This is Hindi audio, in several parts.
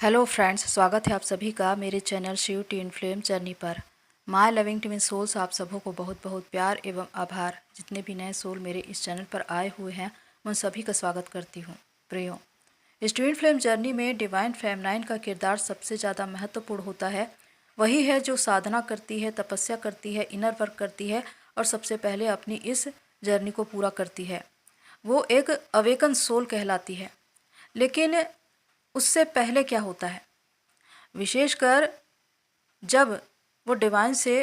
हेलो फ्रेंड्स, स्वागत है आप सभी का मेरे channel Shiv twin flame journey पर। माय लविंग ट्विन सोल्स, आप सबों को बहुत बहुत प्यार एवं आभार। जितने भी नए सोल मेरे इस चैनल पर आए हुए हैं उन सभी का स्वागत करती हूँ। प्रियो, इस ट्विन फ्लेम जर्नी में डिवाइन फेमनाइन का किरदार सबसे ज़्यादा महत्वपूर्ण होता है। वही है जो साधना करती है, तपस्या करती है, इनर वर्क करती है और सबसे पहले अपनी इस जर्नी को पूरा करती है। वो एक अवेकन सोल कहलाती है। लेकिन उससे पहले क्या होता है, विशेषकर जब वो डिवाइन से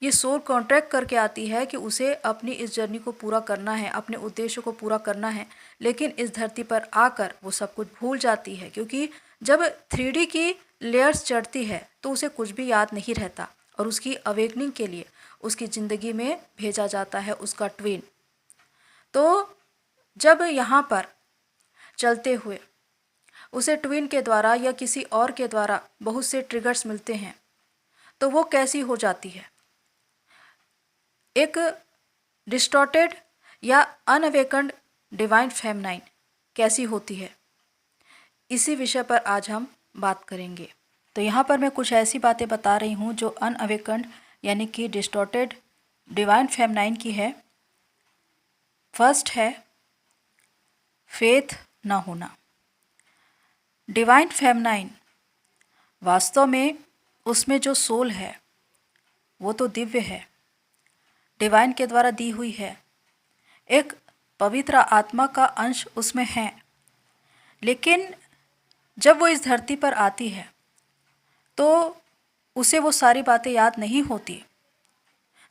ये सोल कॉन्ट्रैक्ट करके आती है कि उसे अपनी इस जर्नी को पूरा करना है, अपने उद्देश्य को पूरा करना है, लेकिन इस धरती पर आकर वो सब कुछ भूल जाती है। क्योंकि जब 3D की लेयर्स चढ़ती है तो उसे कुछ भी याद नहीं रहता और उसकी अवेकनिंग के लिए उसकी ज़िंदगी में भेजा जाता है उसका ट्विन। तो जब यहाँ पर चलते हुए उसे ट्विन के द्वारा या किसी और के द्वारा बहुत से ट्रिगर्स मिलते हैं तो वो कैसी हो जाती है, एक डिस्टॉर्टेड या अनअवेकन्ड डिवाइन फेमनाइन कैसी होती है, इसी विषय पर आज हम बात करेंगे। तो यहाँ पर मैं कुछ ऐसी बातें बता रही हूँ जो अनअवेकन्ड यानी कि डिस्टॉर्टेड डिवाइन फेमनाइन की है। फर्स्ट है फेथ ना होना। डिवाइन फेमनाइन वास्तव में उसमें जो सोल है वो तो दिव्य है, डिवाइन के द्वारा दी हुई है, एक पवित्र आत्मा का अंश उसमें है। लेकिन जब वो इस धरती पर आती है तो उसे वो सारी बातें याद नहीं होती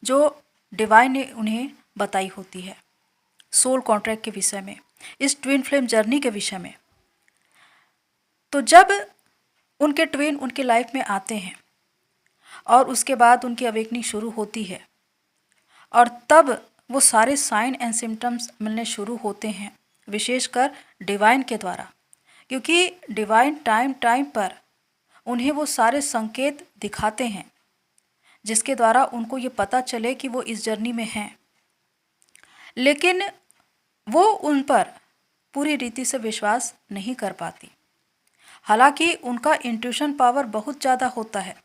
जो डिवाइन ने उन्हें बताई होती है सोल कॉन्ट्रैक्ट के विषय में, इस ट्विन फ्लेम जर्नी के विषय में। तो जब उनके ट्विन उनकी लाइफ में आते हैं और उसके बाद उनकी अवेकनिंग शुरू होती है और तब वो सारे साइन एंड सिम्टम्स मिलने शुरू होते हैं, विशेषकर डिवाइन के द्वारा। क्योंकि डिवाइन टाइम टाइम पर उन्हें वो सारे संकेत दिखाते हैं जिसके द्वारा उनको ये पता चले कि वो इस जर्नी में हैं। लेकिन वो उन पर पूरी रीति से विश्वास नहीं कर पाती। हालांकि उनका इंट्यूशन पावर बहुत ज़्यादा होता है।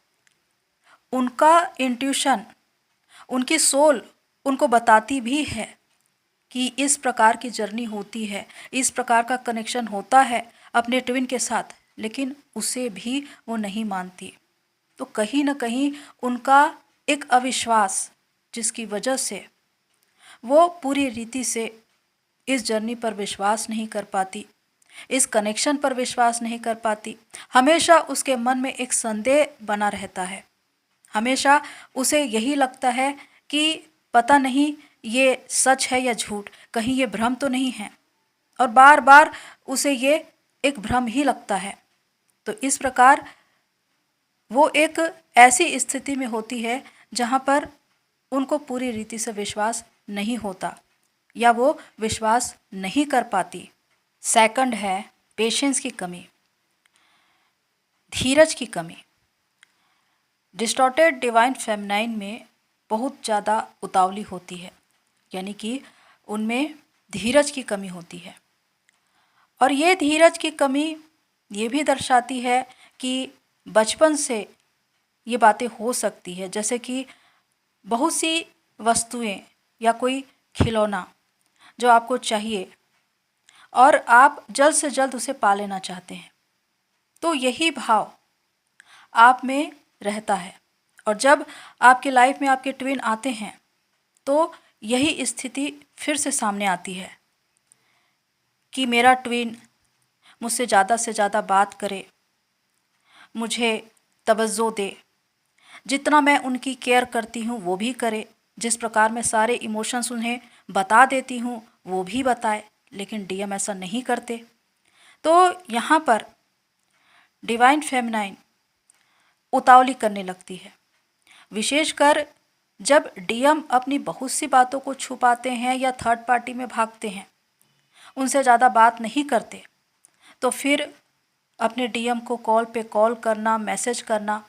उनका इंट्यूशन, उनकी सोल उनको बताती भी है कि इस प्रकार की जर्नी होती है, इस प्रकार का कनेक्शन होता है अपने ट्विन के साथ, लेकिन उसे भी वो नहीं मानती। तो कहीं ना कहीं उनका एक अविश्वास, जिसकी वजह से वो पूरी रीति से इस जर्नी पर विश्वास नहीं कर पाती, इस कनेक्शन पर विश्वास नहीं कर पाती। हमेशा उसके मन में एक संदेह बना रहता है। हमेशा उसे यही लगता है कि पता नहीं ये सच है या झूठ, कहीं ये भ्रम तो नहीं है, और बार बार उसे ये एक भ्रम ही लगता है। तो इस प्रकार वो एक ऐसी स्थिति में होती है जहाँ पर उनको पूरी रीति से विश्वास नहीं होता या वो विश्वास नहीं कर पाती। सेकंड है पेशेंस की कमी, धीरज की कमी। डिस्टॉर्टेड डिवाइन फेमनाइन में बहुत ज़्यादा उतावली होती है, यानी कि उनमें धीरज की कमी होती है। और ये धीरज की कमी ये भी दर्शाती है कि बचपन से ये बातें हो सकती है, जैसे कि बहुत सी वस्तुएं या कोई खिलौना जो आपको चाहिए और आप जल्द से जल्द उसे पा लेना चाहते हैं, तो यही भाव आप में रहता है। और जब आपकी लाइफ में आपके ट्विन आते हैं तो यही स्थिति फिर से सामने आती है कि मेरा ट्विन मुझसे ज़्यादा से ज़्यादा बात करे, मुझे तवज्जो दे, जितना मैं उनकी केयर करती हूँ वो भी करे, जिस प्रकार मैं सारे इमोशंस उन्हें बता देती हूँ वो भी बताए। लेकिन डीएम ऐसा नहीं करते। तो यहाँ पर डिवाइन फेमनाइन उतावली करने लगती है, विशेषकर जब डीएम अपनी बहुत सी बातों को छुपाते हैं या थर्ड पार्टी में भागते हैं, उनसे ज़्यादा बात नहीं करते, तो फिर अपने डीएम को कॉल पे कॉल करना, मैसेज करना,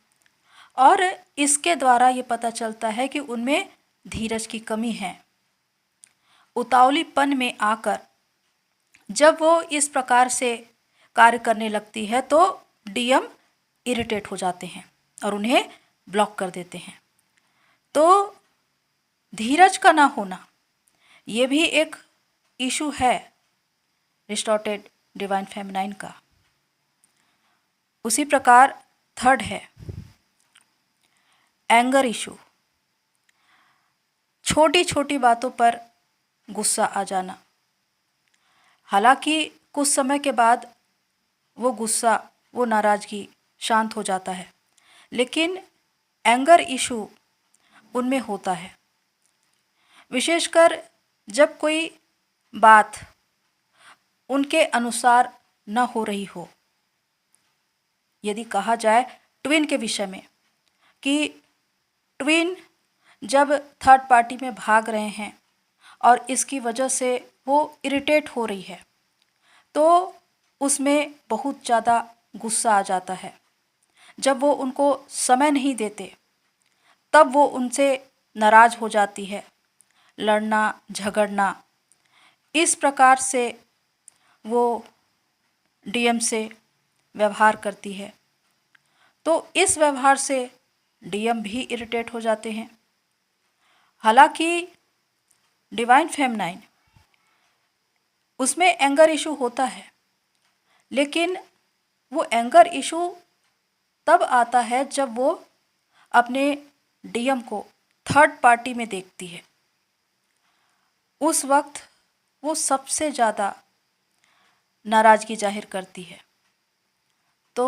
और इसके द्वारा ये पता चलता है कि उनमें धीरज की कमी है। उतावलीपन में आकर जब वो इस प्रकार से कार्य करने लगती है तो डीएम इरिटेट हो जाते हैं और उन्हें ब्लॉक कर देते हैं। तो धीरज का ना होना ये भी एक इशू है डिस्टॉर्टेड डिवाइन फेमिनाइन का। उसी प्रकार थर्ड है एंगर इशू। छोटी छोटी बातों पर गुस्सा आ जाना। हालांकि कुछ समय के बाद वो गुस्सा, वो नाराज़गी शांत हो जाता है, लेकिन एंगर इशू उनमें होता है। विशेषकर जब कोई बात उनके अनुसार न हो रही हो। यदि कहा जाए ट्विन के विषय में कि ट्विन जब थर्ड पार्टी में भाग रहे हैं और इसकी वजह से वो इरिटेट हो रही है, तो उसमें बहुत ज़्यादा गुस्सा आ जाता है। जब वो उनको समय नहीं देते तब वो उनसे नाराज़ हो जाती है, लड़ना झगड़ना, इस प्रकार से वो डीएम से व्यवहार करती है। तो इस व्यवहार से डीएम भी इरिटेट हो जाते हैं। हालांकि डिवाइन फेमिनाइन उसमें एंगर इशू होता है, लेकिन वो एंगर इशू तब आता है जब वो अपने डीएम को थर्ड पार्टी में देखती है। उस वक्त वो सबसे ज़्यादा नाराज़गी जाहिर करती है। तो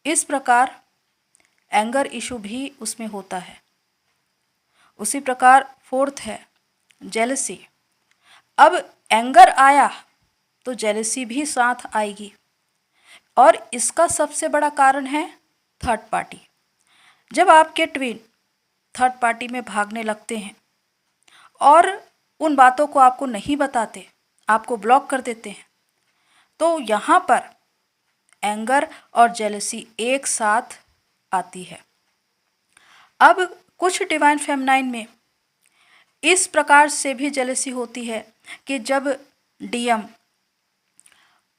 इस प्रकार एंगर इशू भी उसमें होता है। उसी प्रकार फोर्थ है जेलसी। अब एंगर आया तो जेलसी भी साथ आएगी, और इसका सबसे बड़ा कारण है थर्ड पार्टी। जब आपके ट्विन थर्ड पार्टी में भागने लगते हैं और उन बातों को आपको नहीं बताते, आपको ब्लॉक कर देते हैं, तो यहाँ पर एंगर और जेलसी एक साथ आती है। अब कुछ डिवाइन फेमिनाइन में इस प्रकार से भी जेलसी होती है कि जब डीएम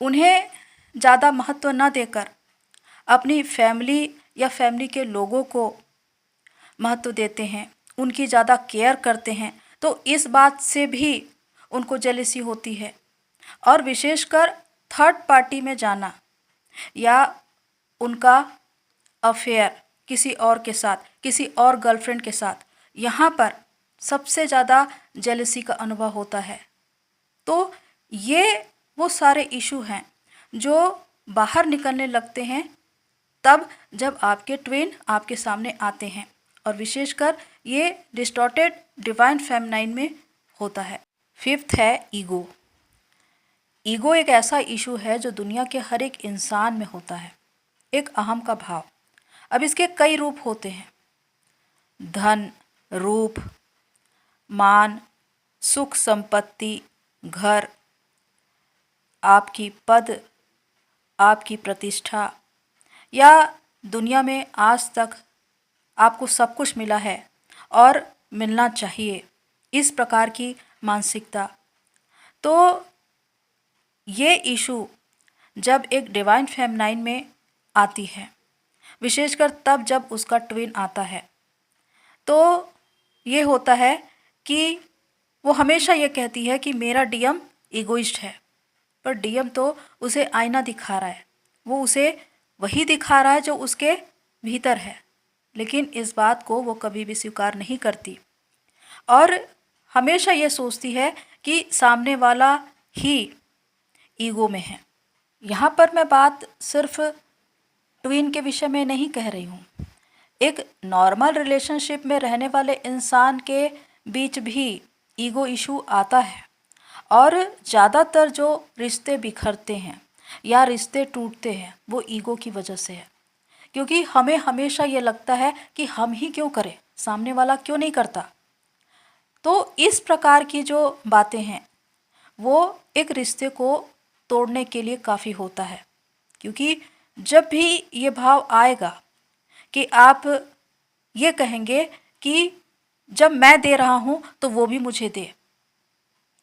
उन्हें ज़्यादा महत्व न देकर अपनी फैमिली या फैमिली के लोगों को महत्व देते हैं, उनकी ज़्यादा केयर करते हैं, तो इस बात से भी उनको जेलसी होती है। और विशेषकर थर्ड पार्टी में जाना या उनका अफेयर किसी और के साथ, किसी और गर्लफ्रेंड के साथ, यहाँ पर सबसे ज़्यादा जेलसी का अनुभव होता है। तो ये वो सारे इशू हैं जो बाहर निकलने लगते हैं तब जब आपके ट्विन आपके सामने आते हैं, और विशेषकर ये डिस्टॉर्टेड डिवाइन फेमिनाइन में होता है। फिफ्थ है ईगो। ईगो एक ऐसा इशू है जो दुनिया के हर एक इंसान में होता है, एक अहम का भाव। अब इसके कई रूप होते हैं: धन, रूप, मान, सुख संपत्ति, घर, आपकी पद, आपकी प्रतिष्ठा, या दुनिया में आज तक आपको सब कुछ मिला है और मिलना चाहिए, इस प्रकार की मानसिकता। तो ये इशू जब एक डिवाइन फेमिनाइन में आती है, विशेषकर तब जब उसका ट्विन आता है, तो ये होता है कि वो हमेशा ये कहती है कि मेरा डीएम ईगोइस्ट है, पर डीएम तो उसे आईना दिखा रहा है, वो उसे वही दिखा रहा है जो उसके भीतर है, लेकिन इस बात को वो कभी भी स्वीकार नहीं करती और हमेशा ये सोचती है कि सामने वाला ही ईगो में है। यहाँ पर मैं बात सिर्फ ट्विन के विषय में नहीं कह रही हूँ, एक नॉर्मल रिलेशनशिप में रहने वाले इंसान के बीच भी ईगो इशू आता है। और ज़्यादातर जो रिश्ते बिखरते हैं या रिश्ते टूटते हैं वो ईगो की वजह से है, क्योंकि हमें हमेशा ये लगता है कि हम ही क्यों करें, सामने वाला क्यों नहीं करता। तो इस प्रकार की जो बातें हैं वो एक रिश्ते को तोड़ने के लिए काफ़ी होता है, क्योंकि जब भी ये भाव आएगा कि आप ये कहेंगे कि जब मैं दे रहा हूँ तो वो भी मुझे दे,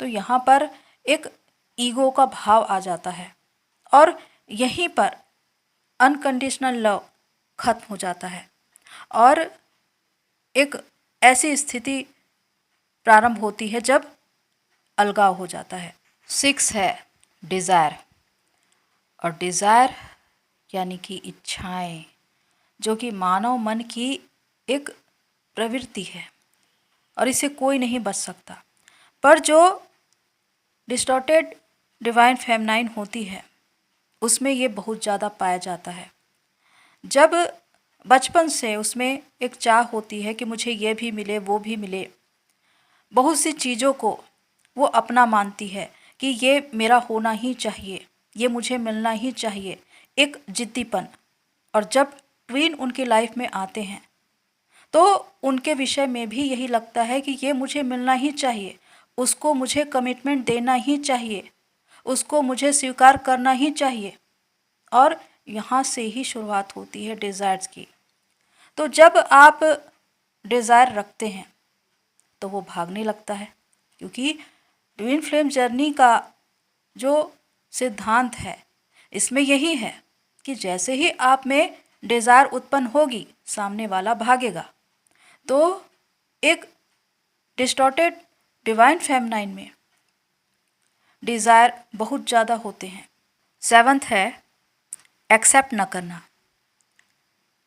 तो यहाँ पर एक ईगो का भाव आ जाता है और यहीं पर अनकंडीशनल लव खत्म हो जाता है और एक ऐसी स्थिति प्रारंभ होती है जब अलगाव हो जाता है। 6 है डिज़ायर, और डिज़ायर यानी कि इच्छाएं, जो कि मानव मन की एक प्रवृत्ति है और इसे कोई नहीं बच सकता। पर जो डिस्टॉर्टेड डिवाइन फेमनाइन होती है उसमें ये बहुत ज़्यादा पाया जाता है। जब बचपन से उसमें एक चाह होती है कि मुझे ये भी मिले वो भी मिले, बहुत सी चीज़ों को वो अपना मानती है कि ये मेरा होना ही चाहिए, ये मुझे मिलना ही चाहिए, एक जिद्दीपन। और जब ट्वीन उनकी लाइफ में आते हैं तो उनके विषय में भी यही लगता है कि ये मुझे मिलना ही चाहिए, उसको मुझे कमिटमेंट देना ही चाहिए, उसको मुझे स्वीकार करना ही चाहिए। और यहाँ से ही शुरुआत होती है डिज़ायर्स की। तो जब आप डिज़ायर रखते हैं तो वो भागने लगता है, क्योंकि ट्विन फ्लेम जर्नी का जो सिद्धांत है इसमें यही है कि जैसे ही आप में डिज़ायर उत्पन्न होगी सामने वाला भागेगा। तो एक डिस्टॉर्टेड डिवाइन फेमनाइन में डिज़ायर बहुत ज़्यादा होते हैं। 7 है एक्सेप्ट न करना।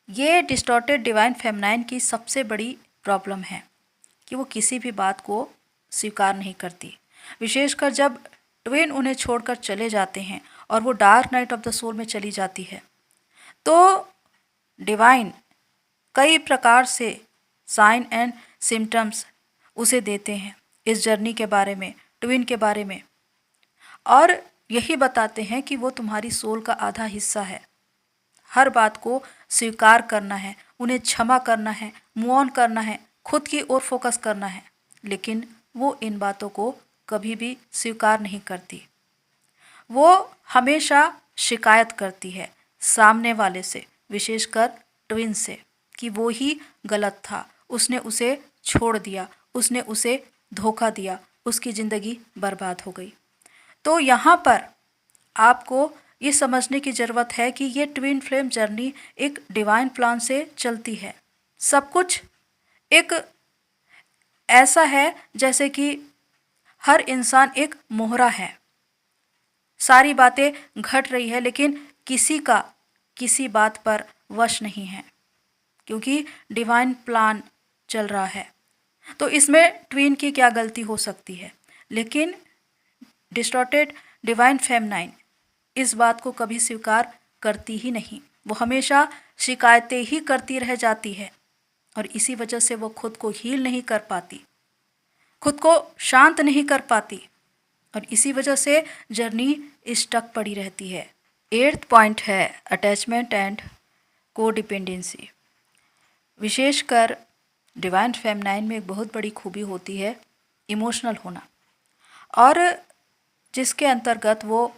ये डिस्टॉर्टेड डिवाइन फेमनाइन की सबसे बड़ी प्रॉब्लम है कि वो किसी भी बात को स्वीकार नहीं करती, विशेषकर जब ट्विन उन्हें छोड़कर चले जाते हैं और वो dark night of the soul में चली जाती है। तो डिवाइन कई प्रकार से साइन एंड सिम्टम्स उसे देते हैं इस जर्नी के बारे में, ट्विन के बारे में, और यही बताते हैं कि वो तुम्हारी सोल का आधा हिस्सा है। हर बात को स्वीकार करना है, उन्हें क्षमा करना है, मूव ऑन करना है, खुद की ओर फोकस करना है। लेकिन वो इन बातों को कभी भी स्वीकार नहीं करती। वो हमेशा शिकायत करती है सामने वाले से, विशेषकर ट्विन से, कि वो ही गलत था, उसने उसे छोड़ दिया, उसने उसे धोखा दिया, उसकी ज़िंदगी बर्बाद हो गई। तो यहाँ पर आपको ये समझने की ज़रूरत है कि ये ट्विन फ्लेम जर्नी एक डिवाइन प्लान से चलती है। सब कुछ एक ऐसा है जैसे कि हर इंसान एक मोहरा है, सारी बातें घट रही है लेकिन किसी का किसी बात पर वश नहीं है, क्योंकि डिवाइन प्लान चल रहा है। तो इसमें ट्विन की क्या गलती हो सकती है? लेकिन डिस्टॉर्टेड डिवाइन फेमनाइन इस बात को कभी स्वीकार करती ही नहीं। वो हमेशा शिकायतें ही करती रह जाती है और इसी वजह से वो खुद को हील नहीं कर पाती, खुद को शांत नहीं कर पाती, और इसी वजह से जर्नी स्टक पड़ी रहती है। 8th पॉइंट है अटैचमेंट एंड कोडिपेंडेंसी। विशेषकर डिवाइन फेमनाइन में एक बहुत बड़ी खूबी होती है इमोशनल होना, और जिसके अंतर्गत वो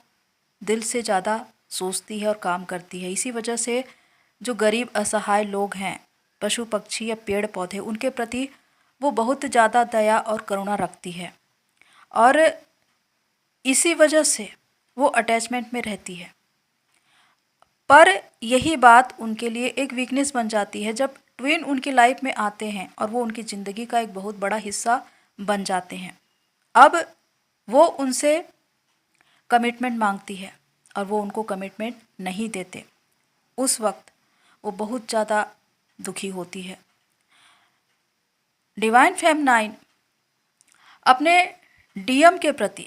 दिल से ज़्यादा सोचती है और काम करती है। इसी वजह से जो गरीब असहाय लोग हैं, पशु पक्षी या पेड़ पौधे, उनके प्रति वो बहुत ज़्यादा दया और करुणा रखती है, और इसी वजह से वो अटैचमेंट में रहती है। पर यही बात उनके लिए एक वीकनेस बन जाती है जब ट्विन उनकी लाइफ में आते हैं और वो उनकी ज़िंदगी का एक बहुत बड़ा हिस्सा बन जाते हैं। अब वो उनसे कमिटमेंट मांगती है और वो उनको कमिटमेंट नहीं देते। उस वक्त वो बहुत ज़्यादा दुखी होती है। डिवाइन फेमनाइन अपने डीएम के प्रति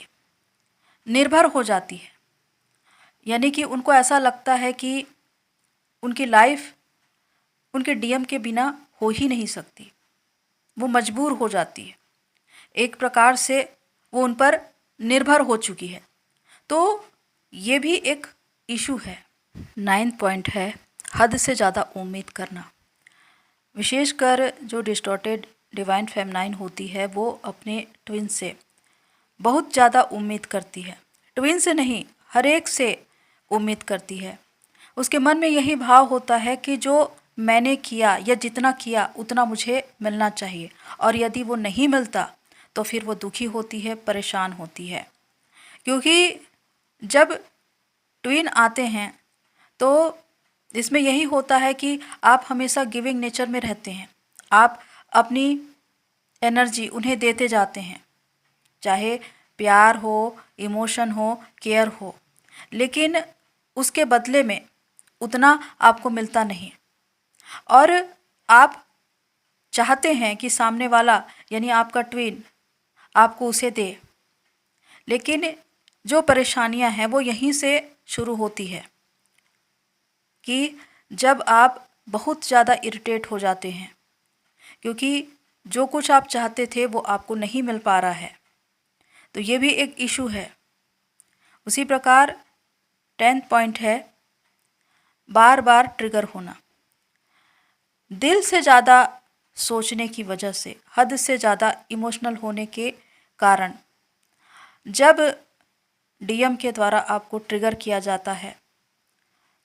निर्भर हो जाती है, यानी कि उनको ऐसा लगता है कि उनकी लाइफ उनके डीएम के बिना हो ही नहीं सकती। वो मजबूर हो जाती है, एक प्रकार से वो उन पर निर्भर हो चुकी है। तो ये भी एक इशू है। 9th पॉइंट है हद से ज़्यादा उम्मीद करना। विशेषकर जो डिस्टॉर्टेड डिवाइन फेमनाइन होती है वो अपने ट्विन से बहुत ज़्यादा उम्मीद करती है। ट्विन से नहीं, हर एक से उम्मीद करती है। उसके मन में यही भाव होता है कि जो मैंने किया या जितना किया उतना मुझे मिलना चाहिए, और यदि वो नहीं मिलता तो फिर वो दुखी होती है, परेशान होती है। क्योंकि जब ट्विन आते हैं तो इसमें यही होता है कि आप हमेशा गिविंग नेचर में रहते हैं। आप अपनी एनर्जी उन्हें देते जाते हैं, चाहे प्यार हो, इमोशन हो, केयर हो, लेकिन उसके बदले में उतना आपको मिलता नहीं। और आप चाहते हैं कि सामने वाला यानी आपका ट्विन आपको उसे दे, लेकिन जो परेशानियां हैं वो यहीं से शुरू होती है कि जब आप बहुत ज़्यादा इरिटेट हो जाते हैं क्योंकि जो कुछ आप चाहते थे वो आपको नहीं मिल पा रहा है, तो ये भी एक इशू है। उसी प्रकार 10th पॉइंट है बार बार ट्रिगर होना। दिल से ज़्यादा सोचने की वजह से, हद से ज़्यादा इमोशनल होने के कारण जब डीएम के द्वारा आपको ट्रिगर किया जाता है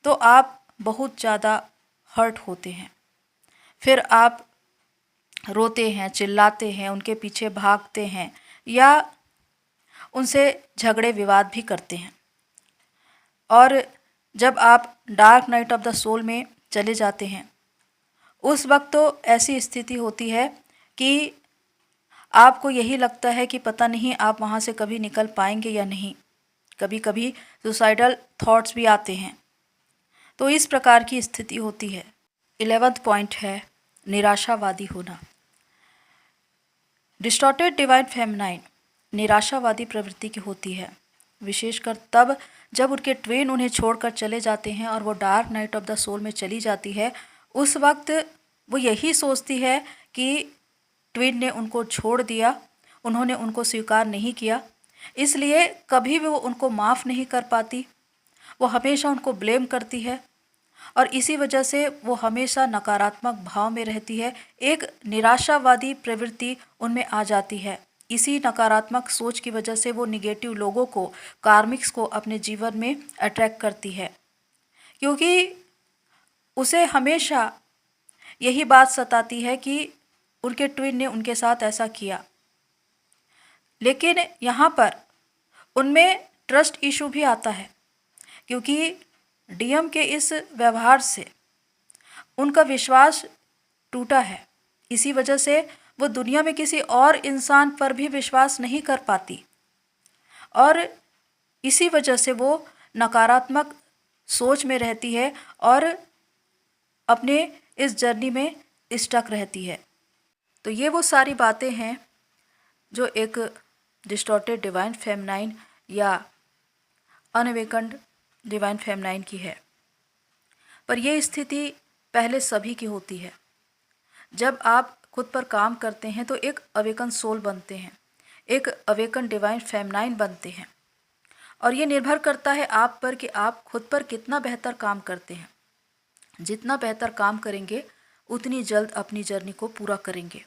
तो आप बहुत ज़्यादा हर्ट होते हैं। फिर आप रोते हैं, चिल्लाते हैं, उनके पीछे भागते हैं या उनसे झगड़े विवाद भी करते हैं। और जब आप dark night of the soul में चले जाते हैं उस वक्त तो ऐसी स्थिति होती है कि आपको यही लगता है कि पता नहीं आप वहाँ से कभी निकल पाएंगे या नहीं। कभी कभी सुसाइडल थॉट्स भी आते हैं। तो इस प्रकार की स्थिति होती है। 11th पॉइंट है निराशावादी होना। डिस्टॉर्टेड डिवाइन फेमिनाइन निराशावादी प्रवृत्ति की होती है, विशेषकर तब जब उनके ट्विन उन्हें छोड़कर चले जाते हैं और वो dark night of the soul में चली जाती है। उस वक्त वो यही सोचती है कि ट्विन ने उनको छोड़ दिया, उन्होंने उनको स्वीकार नहीं किया, इसलिए कभी भी वो उनको माफ़ नहीं कर पाती। वो हमेशा उनको ब्लेम करती है और इसी वजह से वो हमेशा नकारात्मक भाव में रहती है। एक निराशावादी प्रवृत्ति उनमें आ जाती है। इसी नकारात्मक सोच की वजह से वो निगेटिव लोगों को, कार्मिक्स को अपने जीवन में अट्रैक्ट करती है, क्योंकि उसे हमेशा यही बात सताती है कि उनके ट्विन ने उनके साथ ऐसा किया। लेकिन यहाँ पर उनमें ट्रस्ट इशू भी आता है, क्योंकि डीएम के इस व्यवहार से उनका विश्वास टूटा है। इसी वजह से वो दुनिया में किसी और इंसान पर भी विश्वास नहीं कर पाती और इसी वजह से वो नकारात्मक सोच में रहती है और अपने इस जर्नी में स्टक रहती है। तो ये वो सारी बातें हैं जो एक डिस्टॉर्टेड डिवाइन फेमिनाइन या अनअवेकन्ड डिवाइन फेमिनाइन की है। पर यह स्थिति पहले सभी की होती है। जब आप खुद पर काम करते हैं तो एक अवेकन सोल बनते हैं, एक अवेकन डिवाइन फेमिनाइन बनते हैं और ये निर्भर करता है आप पर कि आप खुद पर कितना बेहतर काम करते हैं। जितना बेहतर काम करेंगे उतनी जल्द अपनी जर्नी को पूरा करेंगे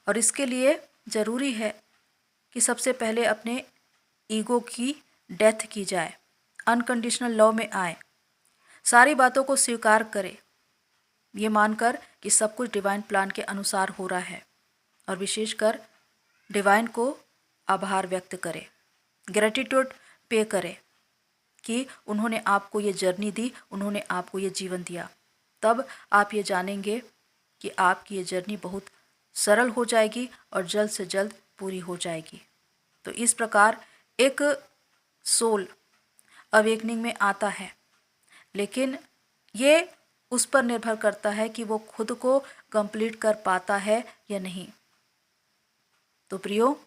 और इसके लिए ज़रूरी है कि सबसे पहले अपने ईगो की डेथ की जाए, अनकंडीशनल लव में आए, सारी बातों को स्वीकार करें, ये मानकर कि सब कुछ डिवाइन प्लान के अनुसार हो रहा है और विशेषकर डिवाइन को आभार व्यक्त करें, ग्रेटिट्यूड पे करें कि उन्होंने आपको ये जर्नी दी, उन्होंने आपको ये जीवन दिया। तब आप ये जानेंगे कि आपकी ये जर्नी बहुत सरल हो जाएगी और जल्द से जल्द पूरी हो जाएगी। तो इस प्रकार एक सोल अवेकनिंग में आता है, लेकिन ये उस पर निर्भर करता है कि वो खुद को कंप्लीट कर पाता है या नहीं। तो प्रियो,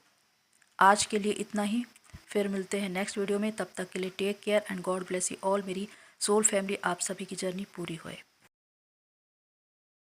आज के लिए इतना ही। फिर मिलते हैं नेक्स्ट वीडियो में। तब तक के लिए take care and God bless you all. मेरी सोल फैमिली, आप सभी की जर्नी पूरी होए।